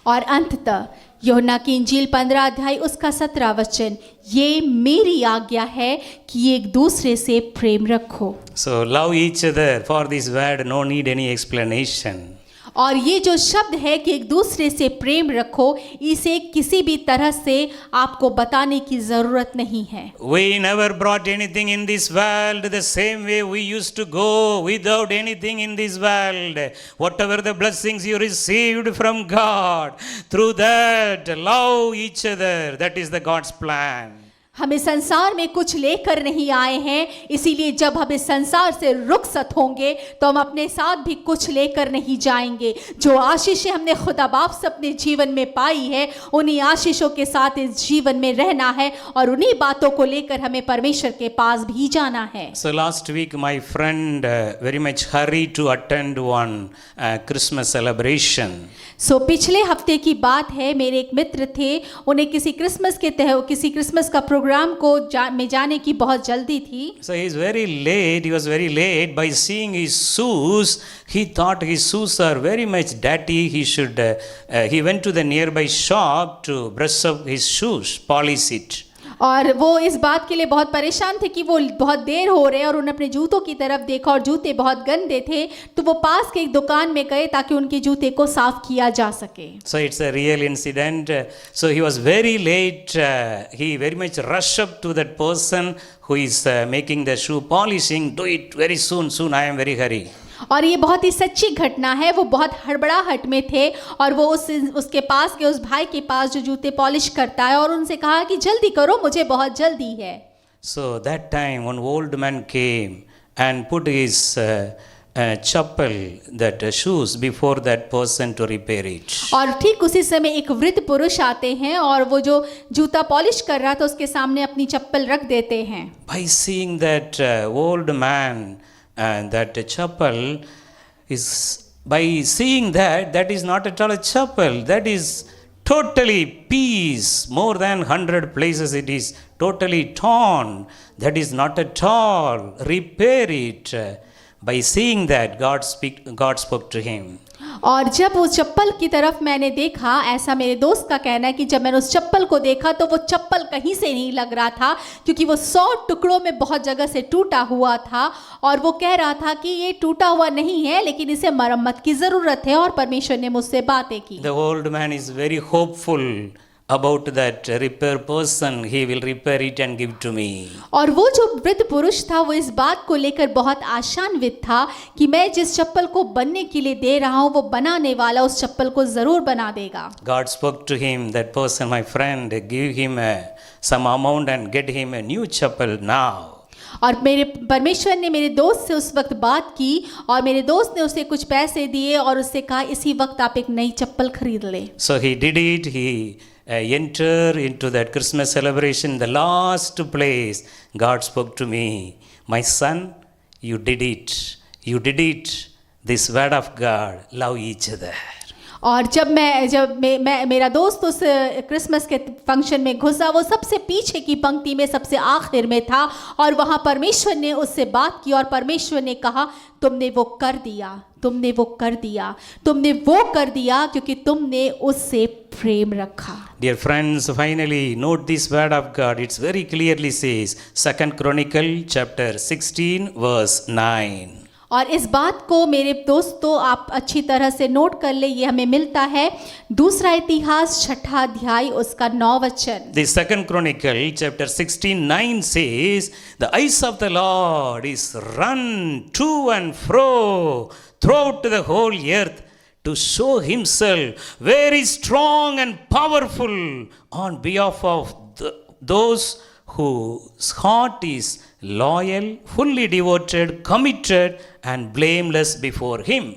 [SPEAKER 2] और अंततः यूहन्ना की इंजील 15 अध्याय उसका 17 वचन, ये मेरी आज्ञा है कि एक दूसरे से प्रेम रखो।
[SPEAKER 1] So love each other. For this word no need any explanation.
[SPEAKER 2] और ये जो शब्द है कि एक दूसरे से प्रेम रखो, इसे किसी भी तरह से आपको बताने की जरूरत नहीं है।
[SPEAKER 1] We never brought anything in this world the same way we used to go without anything in this world. Whatever the blessings you received from God, through that love each other. That is the God's plan.
[SPEAKER 2] हम इस संसार में कुछ लेकर नहीं आए हैं, इसीलिए जब हम इस संसार से रुखसत होंगे तो हम अपने साथ भी कुछ लेकर नहीं जाएंगे। जो आशीषें हमने खुदा बाप से अपने जीवन में पाई है, उन्हीं आशीषों के साथ इस जीवन में रहना है और उन्हीं बातों को लेकर हमें परमेश्वर के पास भी जाना है।
[SPEAKER 1] So last week my friend very much hurried to attend one Christmas celebration.
[SPEAKER 2] पिछले हफ्ते की बात है, मेरे एक मित्र थे, उन्हें किसी क्रिसमस का प्रोग्राम को में जाने की बहुत जल्दी थी।
[SPEAKER 1] So he was very late. By seeing his shoes, he thought his shoes are very much dirty. He went to the nearby shop to brush up his shoes, polish it.
[SPEAKER 2] और वो इस बात के लिए बहुत परेशान थे कि वो बहुत देर हो रहे हैं और उन्होंने अपने जूतों की तरफ देखा और जूते बहुत गंदे थे, तो वो पास के एक दुकान में गए ताकि उनके जूते को साफ किया जा सके।
[SPEAKER 1] So it's a real incident. So he was very late. He very much rushed up to that person who is making the shoe polishing. Do it very soon. I am very hurry.
[SPEAKER 2] और ये बहुत ही सच्ची घटना है। वो बहुत हड़बड़ाहट में थे और वो उसके पास के उस भाई के पास जो जूते पॉलिश करता है और उनसे कहा कि जल्दी करो, मुझे बहुत जल्दी है।
[SPEAKER 1] So that time one old man came and put his chappal, that shoes, before that person to repair it.
[SPEAKER 2] और ठीक उसी समय एक वृद्ध पुरुष आते हैं और वो जो जूता पॉलिश कर रहा था उसके सामने अपनी चप्पल रख देते हैं।
[SPEAKER 1] By seeing that old man and that chapel is, by seeing that is not at all a chapel, that is totally piece, more than 100 places it is totally torn, that is not at all, repair it. By seeing that, God spoke to him.
[SPEAKER 2] और जब उस चप्पल की तरफ मैंने देखा, ऐसा मेरे दोस्त का कहना है कि जब मैंने उस चप्पल को देखा तो वो चप्पल कहीं से नहीं लग रहा था, क्योंकि वो 100 टुकड़ों में बहुत जगह से टूटा हुआ था और वो कह रहा था कि ये टूटा हुआ नहीं है लेकिन इसे मरम्मत की ज़रूरत है और परमेश्वर ने मुझसे बातें की।
[SPEAKER 1] The old man is very hopeful about that repair person. He will repair it and give to me.
[SPEAKER 2] और वो जो वृद्ध पुरुष था वो इस बात को लेकर बहुत आशान्वित था कि मैं जिस चप्पल को बनने के लिए दे रहा हूँ वो बनाने वाला उस चप्पल को जरूर बना देगा।
[SPEAKER 1] God spoke to him, that person, my friend, give him some amount and get him a new chapel now.
[SPEAKER 2] और मेरे परमेश्वर ने मेरे दोस्त से उस वक्त बात की और मेरे दोस्त ने उसे कुछ पैसे दिए और उससे कहा इसी वक्त आप एक नई चप्पल खरीद ले।
[SPEAKER 1] So he did it. He enter into that Christmas celebration. The last place, God spoke to me, my son, you did it. You did it. This word of God, love each other.
[SPEAKER 2] और जब मैं मेरा दोस्त उस क्रिसमस के फंक्शन में घुसा, वो सबसे पीछे की पंक्ति में सबसे आखिर में था और वहाँ परमेश्वर ने उससे बात की और परमेश्वर ने कहा तुमने वो कर दिया, तुमने वो कर दिया, तुमने वो कर दिया क्योंकि तुमने उससे प्रेम रखा।
[SPEAKER 1] Dear friends, finally note this word of God. It's very clearly says 2 Chronicle chapter 16 verse 9.
[SPEAKER 2] और इस बात को मेरे दोस्तों आप अच्छी तरह से नोट कर ले, ये हमें मिलता है दूसरा इतिहास 6 अध्याय उसका 9 वचन।
[SPEAKER 1] The 2 Chronicle chapter 16:9 says, the eyes of the Lord is run to and fro throughout the whole earth to show himself very strong and powerful on behalf of those whose heart is loyal, fully devoted, committed and blameless before him.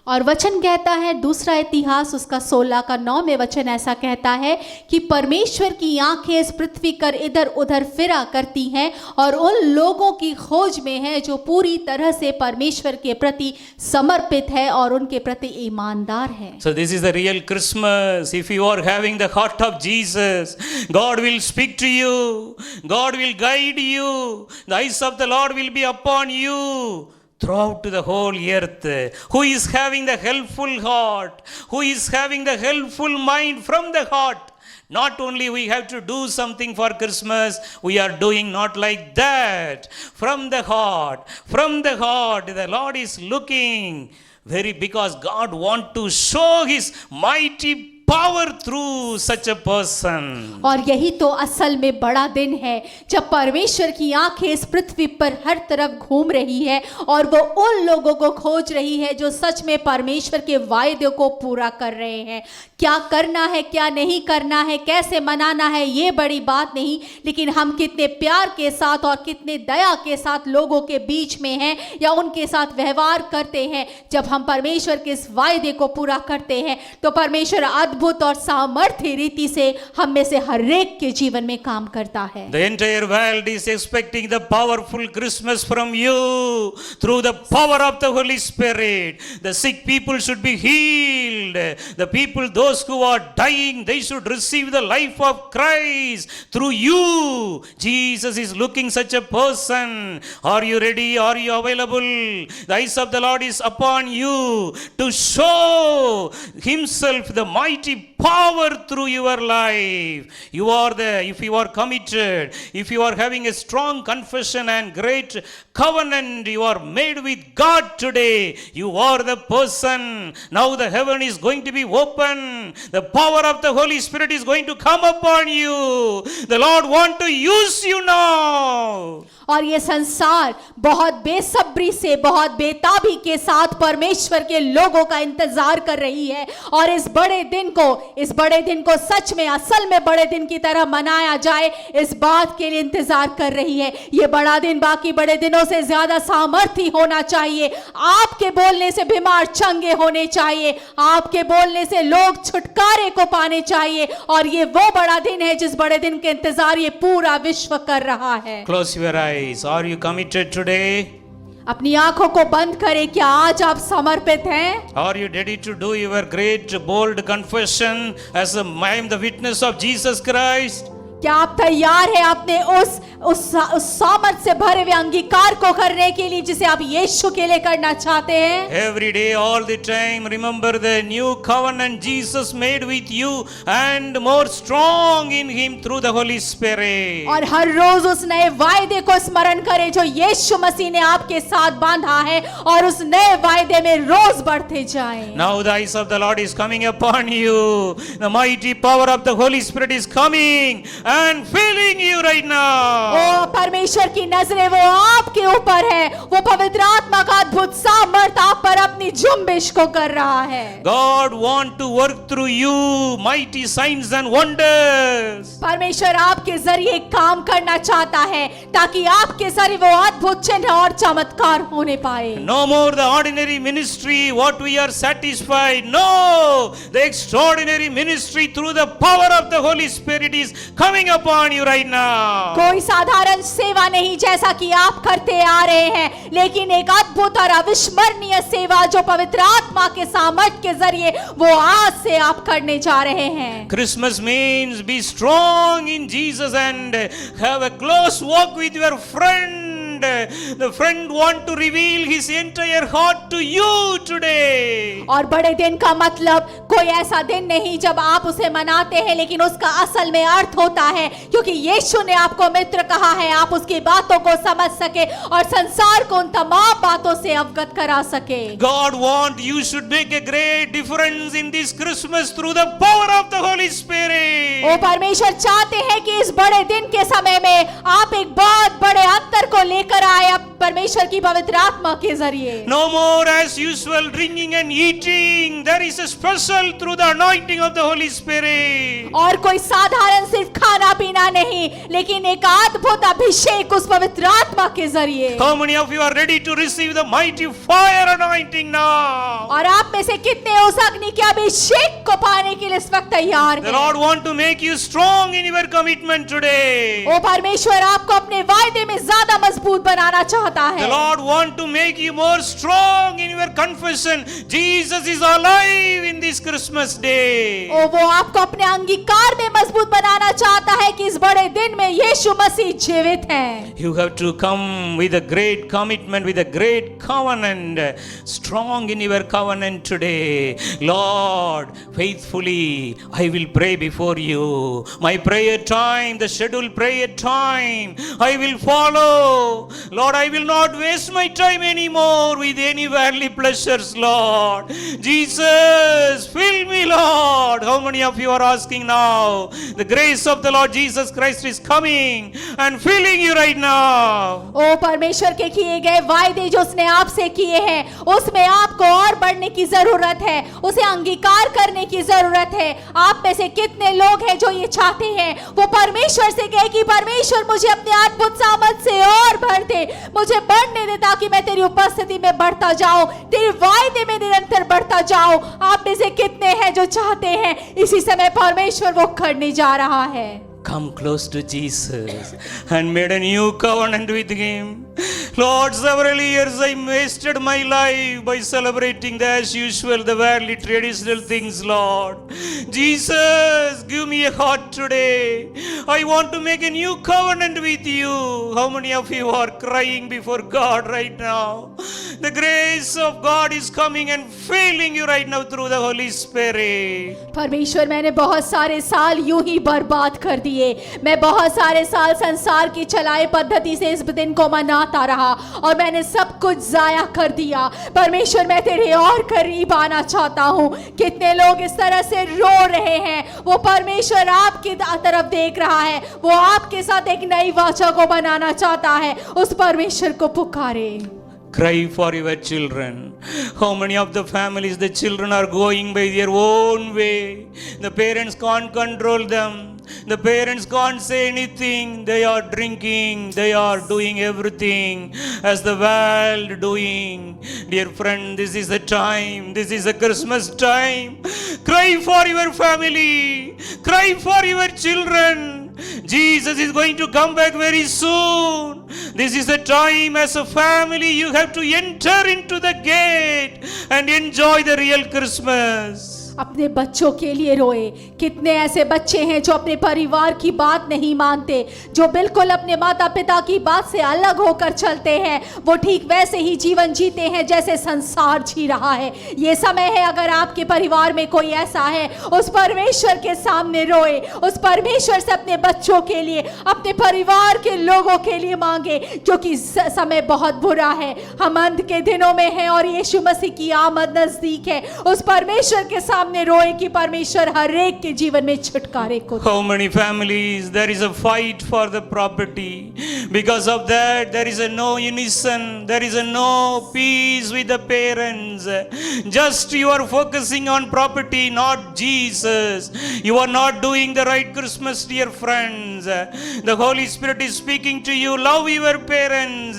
[SPEAKER 2] और वचन कहता है दूसरा इतिहास उसका 16 का 9 में वचन ऐसा कहता है कि परमेश्वर की आंखें इस पृथ्वी पर इधर उधर फिरा करती हैं और उन लोगों की खोज में है जो पूरी तरह से परमेश्वर के प्रति समर्पित है और उनके प्रति ईमानदार है।
[SPEAKER 1] So this is the real Christmas. If you are having the heart of Jesus, God will speak to you. God will guide you. The eyes of the Lord will be upon you throughout the whole earth. Who is having the helpful heart, who is having the helpful mind from the heart. Not only we have to do something for Christmas, we are doing not like that. From the heart, the Lord is looking because God wants to show his mighty power through such a person.
[SPEAKER 2] और यही तो असल में बड़ा दिन है जब परमेश्वर की आंखें इस पृथ्वी पर हर तरफ घूम रही है और वो उन लोगों को खोज रही है जो सच में परमेश्वर के वायदे को पूरा कर रहे हैं। क्या करना है, क्या नहीं करना है, कैसे मनाना है, ये बड़ी बात नहीं, लेकिन हम कितने प्यार के साथ और कितने दया के साथ लोगों के बीच में हैं या उनके साथ व्यवहार करते हैं। जब हम परमेश्वर के इस वायदे को पूरा करते हैं तो परमेश्वर अद्भुत और सामर्थ्य रीति से हम में से हर एक के जीवन में काम करता है।
[SPEAKER 1] The entire world is expecting the powerful Christmas from you through the power of the Holy Spirit. The sick people should be healed. The people, those who are dying, they should receive the life of Christ through you. Jesus is looking such a person. Are you ready? Are you available? The eyes of the Lord is upon you to show Himself the mighty power through your life. If you are committed, if you are having a strong confession and great covenant you are made with God today, you are the person. Now the heaven is going to be open. The power of the Holy Spirit is going to come upon you. The Lord want to use you now.
[SPEAKER 2] और ये संसार बहुत बेसब्री से, बहुत बेताबी के साथ परमेश्वर के लोगों का इंतजार कर रही है और इस बड़े दिन को सच में असल में बड़े दिन की तरह मनाया जाए, इस बात के लिए इंतजार कर रही है। ये बड़ा दिन बाकी बड़े दिनों से ज्यादा सामर्थी होना चाहिए। आपके बोलने से बीमार चंगे होने चाहिए, आपके बोलने से लोग छुटकारे को पाने चाहिए, और ये वो बड़ा दिन है जिस बड़े दिन के इंतजार ये पूरा विश्व कर रहा है।
[SPEAKER 1] Close your eyes. Are you committed today?
[SPEAKER 2] अपनी आंखों को बंद करें। क्या आज आप समर्पित हैं?
[SPEAKER 1] Are you ready to do your great bold confession as I am the witness of Jesus Christ?
[SPEAKER 2] क्या आप तैयार हैं अपने उस सामर्थ से भरे हुए अंगीकार को करने के लिए जिसे आप यीशु के लिए करना चाहते हैं?
[SPEAKER 1] Every day, all the time, remember the new covenant Jesus made with you and more strong in Him through the Holy Spirit.
[SPEAKER 2] और हर रोज उस नए वायदे को स्मरण करें जो यीशु मसीह ने आपके साथ बांधा है, और उस नए वायदे में रोज बढ़ते जाएं।
[SPEAKER 1] Now the eyes of the Lord is coming upon you. The mighty power of the Holy Spirit is coming and filling you right now.
[SPEAKER 2] ओ परमेश्वर की नजरें वो आपके ऊपर है, वो पवित्र आत्मा का अद्भुत सामर्थ आप पर अपनी जुम्बिश को कर रहा है।
[SPEAKER 1] God want to work through you mighty signs and wonders.
[SPEAKER 2] परमेश्वर आपके जरिए काम करना चाहता है ताकि आपके जरिए वो अद्भुत चिन्ह और चमत्कार होने पाए।
[SPEAKER 1] No more the ordinary ministry what we are satisfied. No, the extraordinary ministry through the power of the Holy Spirit is coming upon you right now.
[SPEAKER 2] कोई साधारण सेवा नहीं जैसा कि आप करते आ रहे हैं, लेकिन एक अद्भुत और अविस्मरणीय सेवा जो पवित्र आत्मा के सामर्थ के जरिए वो आज से आप करने जा रहे हैं।
[SPEAKER 1] Christmas means be strong in Jesus and have a close walk with your friend. The friend want to reveal his entire heart to you today.
[SPEAKER 2] और बड़े दिन का मतलब कोई ऐसा दिन नहीं जब आप उसे मनाते हैं, लेकिन उसका असल में अर्थ होता है क्योंकि यीशु ने आपको मित्र कहा है, आप उसकी बातों को समझ सके और संसार को उन तमाम बातों से अवगत करा सके।
[SPEAKER 1] God want you should make a great difference in this Christmas through the power of the Holy Spirit.
[SPEAKER 2] वो परमेश्वर चाहते हैं कि इस बड़े दिन के समय में आप एक बहुत बड़े अंतर को लेकर आए परमेश्वर की पवित्र आत्मा के जरिए।
[SPEAKER 1] No more as usual drinking and eating. There is a special through the anointing of the Holy Spirit.
[SPEAKER 2] और कोई साधारण सिर्फ खाना पीना नहीं, लेकिन एक अद्भुत अभिषेक उस पवित्र आत्मा के जरिए।
[SPEAKER 1] How many of you are ready to receive the mighty fire anointing now?
[SPEAKER 2] और आप में से कितने उस अग्नि के अभिषेक को पाने के लिए इस वक्त तैयार हैं?
[SPEAKER 1] The Lord want to make you strong in your commitment today.
[SPEAKER 2] ओ परमेश्वर आपको अपने वायदे में ज्यादा मजबूत बनाना चाहता है।
[SPEAKER 1] The Lord want to make you more strong in your confession. Jesus is alive in this Christmas day.
[SPEAKER 2] ओ वो आपको अपने अंगीकार में मजबूत बनाना चाहता है कि इस बड़े दिन में यीशु मसीह जीवित है।
[SPEAKER 1] You have to come with a great commitment, with a great covenant, strong in your covenant today. Lord, faithfully I will pray before you. My prayer time, the scheduled prayer time, I will follow. Lord, I will not waste my time anymore with any worldly pleasures, Lord. Jesus, fill me, Lord. How many of you are asking now? The grace of the Lord Jesus Christ is coming and filling you right now.
[SPEAKER 2] ओ परमेश्वर के किए गए वायदे जो उसने आपसे किए हैं, उसमें आपको और बढ़ने की जरूरत है, उसे अंगीकार करने की जरूरत है। आप में से कितने लोग हैं जो ये चाहते हैं, वो परमेश्वर से कहे कि परमेश्वर मुझे अपने अद्भुत सामर्थ से और भर दे, मुझे बढ़ने दे ताकि मैं तेरी उपस्थिति में बढ़ता जाऊं, तेरे वायदे में निरंतर बढ़ता जाऊं। आप में से कितने हैं जो चाहते हैं? इसी समय परमेश्वर वो करने जा रहा है।
[SPEAKER 1] Come close to Jesus and made a new covenant with Him. Lord, several years I wasted my life by celebrating the as usual, the worldly traditional things, Lord. Jesus, give me a heart today. I want to make a new covenant with you. How many of you are crying before God right now? The grace of God is coming and filling you right now through the Holy Spirit.
[SPEAKER 2] परमेश्वर, मैंने बहुत सारे साल यूं ही बर्बाद कर दिए, मैं बहुत सारे साल संसार की चलाए पद्धति से इस दिन को मनाता रहा और मैंने सब कुछ जाया कर दिया। परमेश्वर, मैं तेरे और करीब आना चाहता हूँ। कितने लोग इस तरह से रो रहे हैं, वो परमेश्वर आपकी तरफ देख रहा है, वो आपके साथ एक नई वाचा को बनाना चाहता है। उस परमेश्वर को पुकारे।
[SPEAKER 1] Cry for your children. How many of the families, the children are going by their own way? The parents can't control them. The parents can't say anything. They are drinking. They are doing everything as the world doing. Dear friend, this is the time. This is the Christmas time. Cry for your family. Cry for your children. Jesus is going to come back very soon. This is the time as a family you have to enter into the gate and enjoy the real Christmas.
[SPEAKER 2] अपने बच्चों के लिए रोए। कितने ऐसे बच्चे हैं जो अपने परिवार की बात नहीं मानते, जो बिल्कुल अपने माता पिता की बात से अलग होकर चलते हैं। वो ठीक वैसे ही जीवन जीते हैं जैसे संसार जी रहा है। ये समय है, अगर आपके परिवार में कोई ऐसा है, उस परमेश्वर के सामने रोए, उस परमेश्वर से अपने बच्चों के लिए, अपने परिवार के लोगों के लिए मांगे, क्योंकि समय बहुत बुरा है। हम अंत के दिनों में हैं और यीशु मसीह की आमद नजदीक है। उस परमेश्वर के सामने रोए कि परमेश्वर हर एक के जीवन में छुटकारे को।
[SPEAKER 1] How many families there is a fight for the property? Because of that there is a no unison, there is a no peace with the parents. Just you are focusing on property, not Jesus. You are not doing the right Christmas, dear friends. The Holy Spirit is speaking to you. Love your parents.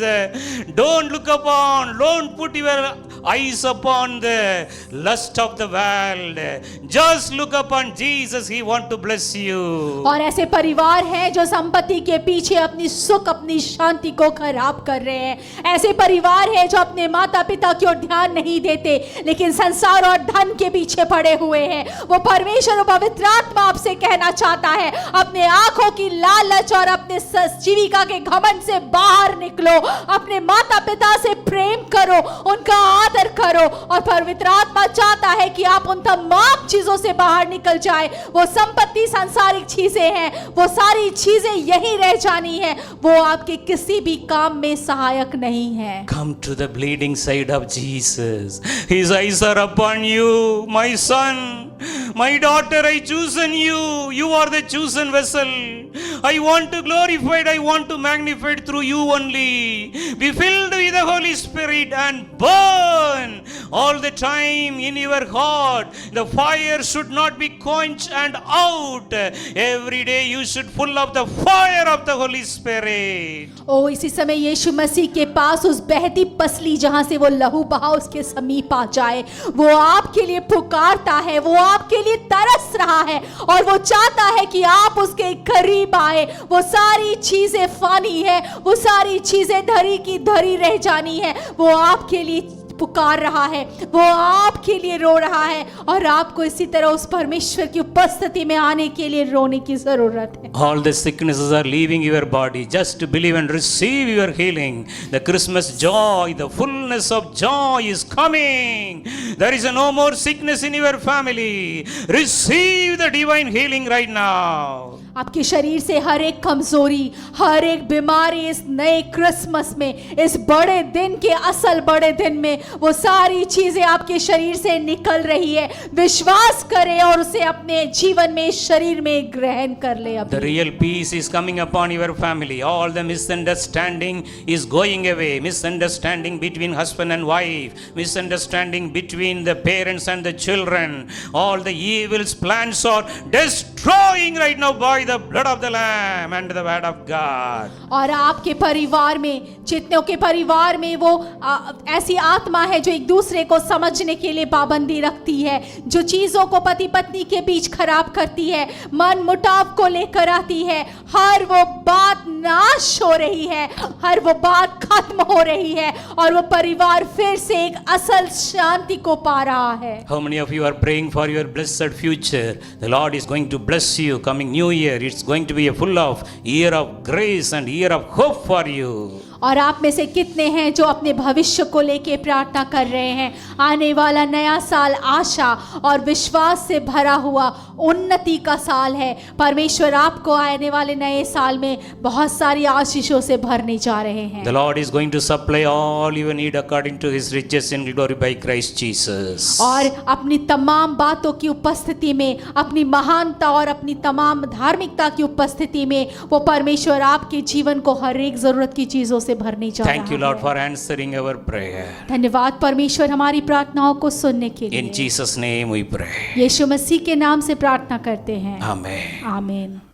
[SPEAKER 1] Don't look upon, don't put your eyes upon the lust of the world. Just look upon Jesus. He want to bless you.
[SPEAKER 2] और ऐसे परिवार हैं जो संपत्ति के पीछे अपनी सुख, अपनी शांति को खराब कर रहे हैं। ऐसे परिवार हैं जो अपने माता पिता की ओर ध्यान नहीं देते, लेकिन संसार और धन के पीछे पड़े हुए हैं। वो परमेश्वर और पवित्र आत्मा आपसे कहना चाहता है, अपने आंखों की लालच और अपने जीविका के घमंड से बाहर निकलो। अपने माता पिता से प्रेम करो, उनका आदर करो। और पवित्र आत्मा चाहता है कि आप उन तमाम चीजों से बाहर निकल जाए। वो संपत्ति सांसारिक चीजें हैं, वो सारी चीजें यही रह जानी है, वो आपके किसी भी काम में सहायक नहीं है।
[SPEAKER 1] Come to the bleeding side of Jesus. His eyes are upon you, my son, my daughter. I chosen you. You are the chosen vessel. I want to glorify, I want to magnify through you only. Be filled with the Holy Spirit and burn all the time in your heart. The fire should not be quenched and out. Every day you should full of the fire of the Holy Spirit.
[SPEAKER 2] ओ इसी समय यीशु मसीह के पास उस बहती पसली जहां से वो लहू बहा उसके समीप आ जाए। वो आपके लिए पुकारता है, वो आपके लिए तरस रहा है और वो चाहता है कि आप उसके करीब आए। वो सारी चीजें फानी है, वो सारी चीजें धरी की धरी रह जानी है। वो आपके लिए पुकार रहा है, वो आपके लिए रो रहा है और आपको इसी तरह उस परमेश्वर की उपस्थिति में आने के लिए रोने की जरूरत है।
[SPEAKER 1] All the sicknesses are leaving your body. Just believe and receive your healing. The Christmas joy, the fullness of joy is coming. There is no more sickness in your family. Receive the divine healing right now.
[SPEAKER 2] आपके शरीर से हर एक कमजोरी, हर एक बीमारी इस नए क्रिसमस में, इस बड़े दिन के असल बड़े दिन में वो सारी चीजें आपके शरीर से निकल रही है। विश्वास करें और उसे अपने जीवन में, शरीर में ग्रहण कर ले।
[SPEAKER 1] The real peace is coming upon your family. All the misunderstanding is going away. Misunderstanding between husband and wife, misunderstanding between the parents and the children. All the evils plans are destroying right now by the blood of the Lamb and the word of God.
[SPEAKER 2] और आपके परिवार में, जितनों के परिवार में वो ऐसी आत्मा है जो एक दूसरे को समझने के लिए पाबंदी रखती है, जो चीजों को पति पत्नी के बीच खराब करती है, मन मुटाव को लेकर आती है, हर वो बात नाश हो रही है, हर वो बात खत्म हो रही है और वो परिवार फिर से एक असल शांति को पा रहा है।
[SPEAKER 1] How many of you are praying for your blessed future? The Lord is going to bless you coming new year. It's going to be a full of year of grace and year of hope for you.
[SPEAKER 2] और आप में से कितने हैं जो अपने भविष्य को लेके प्रार्थना कर रहे हैं? आने वाला नया साल आशा और विश्वास से भरा हुआ उन्नति का साल है। परमेश्वर आपको आने वाले नए साल में बहुत सारी आशीषों से भरने जा रहे हैं।
[SPEAKER 1] The Lord is going to supply all your need according to His riches in glory by Christ Jesus.
[SPEAKER 2] और अपनी तमाम बातों की उपस्थिति में, अपनी महानता और अपनी तमाम धार्मिकता की उपस्थिति में वो परमेश्वर आपके जीवन को हर एक जरूरत की चीजों से भरने जा रहा है।
[SPEAKER 1] Thank you, Lord, for answering our prayer.
[SPEAKER 2] धन्यवाद परमेश्वर हमारी प्रार्थनाओं को सुनने के लिए।
[SPEAKER 1] In Jesus' name we pray.
[SPEAKER 2] यीशु मसीह के नाम से प्रार्थना करते हैं।
[SPEAKER 1] Amen.
[SPEAKER 2] आमीन।